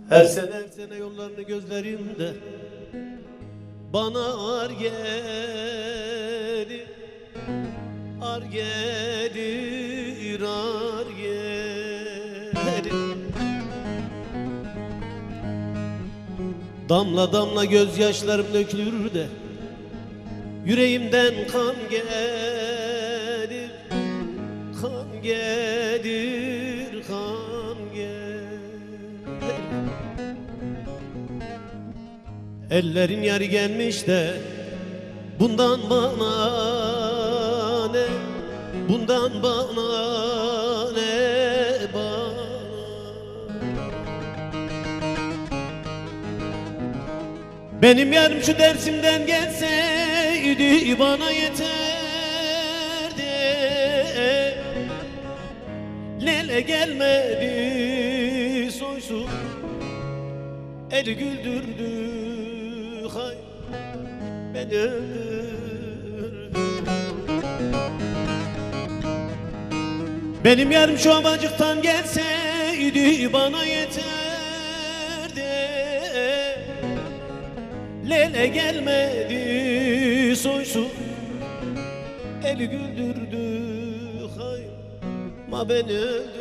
Her sene yollarını gözlerimde bana ar gelir, ar gelir, ar gelir. Damla damla gözyaşlarım dökülür de yüreğimden kan gelir, kan gelir, kan gelir. Ellerin yari gelmiş de bundan bana ne, bundan bana ne, bana. Benim yarım şu Dersim'den gelseydi bana yeterdi. Lele gelmedi soysuz, eli güldürdü, hay beni öldürdü. Benim yarım şu Avacık'tan gelseydi bana yeterdi. Lele gelmedi soysuz, eli güldürdü, hay ma beni öldürdü.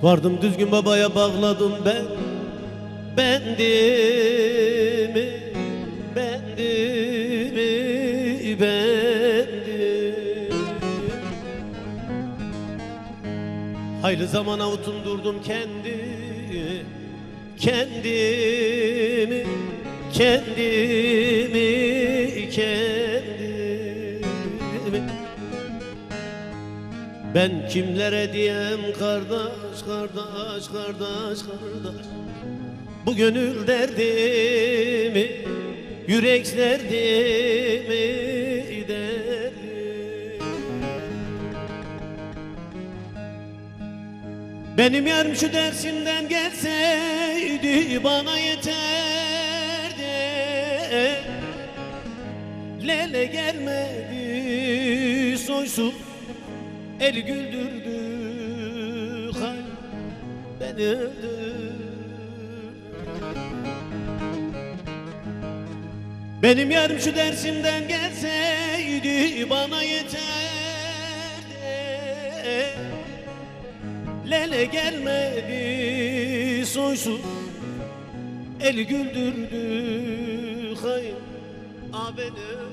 Vardım düzgün babaya bağladım ben bendimi, bendimi, bendim. Hayli zaman avutundurdum kendimi, kendimi, kendimi, kendimi. Ben kimlere diyem kardeş, kardeş, kardeş, kardeş, bu gönül derdimi, yürek derdimi, derdim. Benim yarım şu Dersim'den gelseydi bana yeterdi. Lele gelmedi soysuz, eli güldürdü, hay beni öldürdü. Benim yarım şu Dersim'den gelseydi bana yeterdi. Lele gelmedi soysuz, eli güldürdü, hay a beni öldürdü.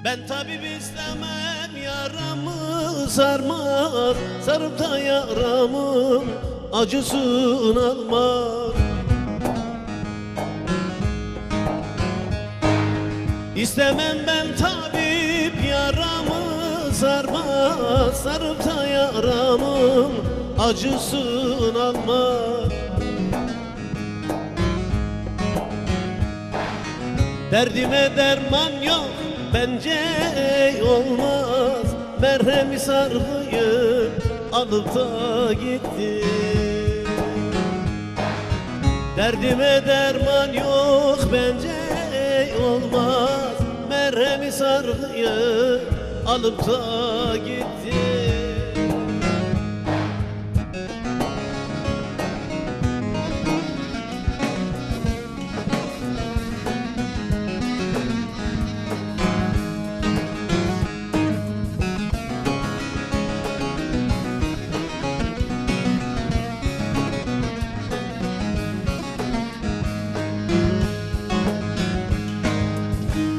Ben tabip istemem, yaramı sarmak, sarıp da yaramın acısını almak. İstemem ben tabip, yaramı sarmak, sarıp da yaramın acısını almak. Derdime derman yok, bence olmaz, merhemi sargıyı alıp da gitti. Derdime derman yok, bence olmaz, merhemi sargıyı alıp da gitti.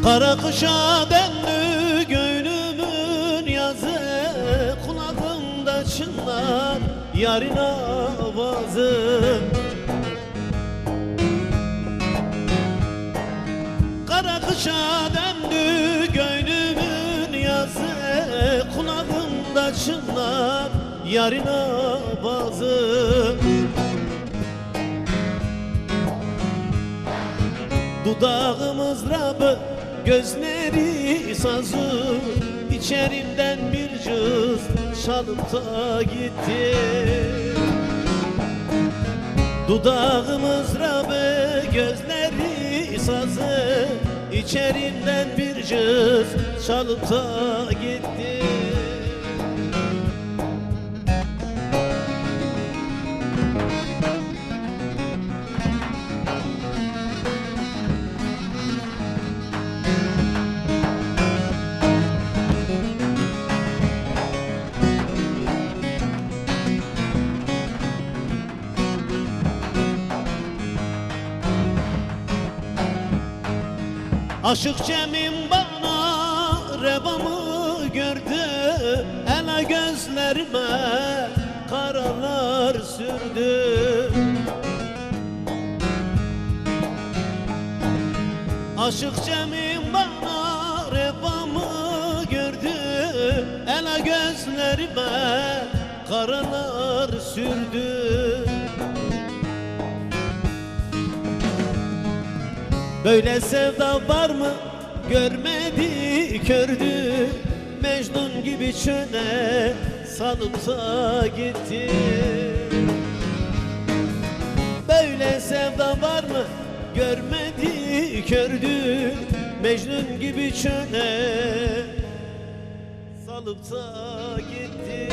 Kara kışa döndü gönlümün yazı, kulağımda çınlar yarın avazı. kışa döndü gönlümün yazı, kulağımda çınlar yarın avazı. Dudağı mızrabı, gözleri sazı, İçerimden bir cız çalıp da gitti. Dudağı mızrabı, gözleri sazı, İçerimden bir cız çalıp da gitti. Aşık Cem'im bana revamı gördü, ele gözlerime karalar sürdü. Aşık Cem'im bana revamı gördü, ele gözlerime karalar sürdü. Böyle sevda var mı görmedi kördü, Mecnun gibi çöne salıp da gitti. Böyle sevda var mı görmedi kördü, Mecnun gibi çöne salıp da gitti.